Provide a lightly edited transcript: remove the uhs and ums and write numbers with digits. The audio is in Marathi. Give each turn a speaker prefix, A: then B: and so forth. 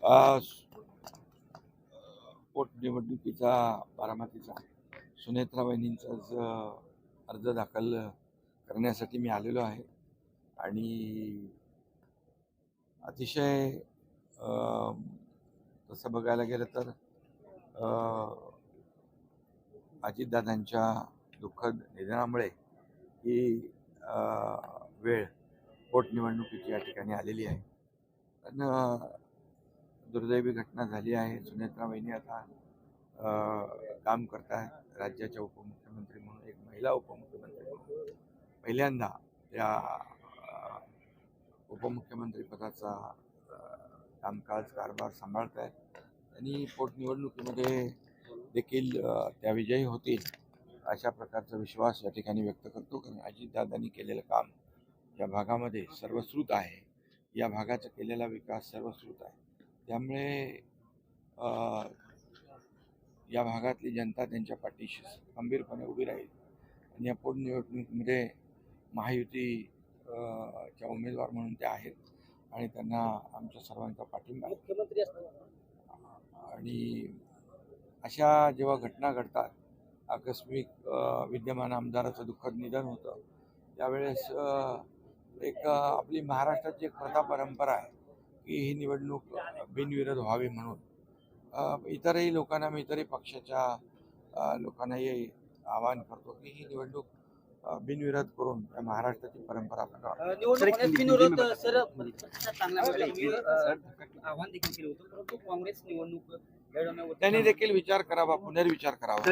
A: आज पोटनिवडणुकीचा बारामतीचा सुनेत्रा वहिनींचाच अर्ज दाखल करण्यासाठी मी आलेलो आहे आणि अतिशय तसं बघायला गेलं तर अजितदादांच्या दुःखद निधनामुळे ही वेळ पोटनिवडणुकीची या ठिकाणी आलेली आहे. पण दुर्दैवी घटना झाली आहे. सुनेत्रा वहिनी आता काम करत आहेत राज्याच्या उपमुख्यमंत्री म्हणून, एक महिला उपमुख्यमंत्री म्हणून पहिल्यांदा त्या उपमुख्यमंत्री पदाचा कामकाज कारभार सांभाळत आहेत आणि पोटनिवडणुकीमध्ये देखील त्या विजयी होतील अशा प्रकारचा विश्वास या ठिकाणी व्यक्त करतो. कारण अजितदादांनी केलेलं काम या भागामध्ये सर्वश्रुत आहे, या भागाचा केलेला विकास सर्वश्रुत आहे. त्यामुळे या भागातली जनता त्यांच्या पाठीशी खंबीरपणे उभी राहील आणि या पोटनिवडणुकीमध्ये महायुतीच्या उमेदवार म्हणून त्या आहेत आणि त्यांना आमच्या सर्वांचा पाठिंबा आहे. आणि अशा जेव्हा घटना घडतात, आकस्मिक विद्यमान आमदाराचं दुःखद निधन होतं, त्यावेळेस एक आपली महाराष्ट्राची एक प्रथा परंपरा आहे की ही निवडणूक बिनविरोध व्हावी म्हणून इतरही लोकांना, मी इतरही पक्षाच्या लोकांनाही आवाहन करतो की ही निवडणूक बिनविरोध करून महाराष्ट्राची परंपरा आपण त्यांनी देखील विचार करावा, पुनर्विचार करावा.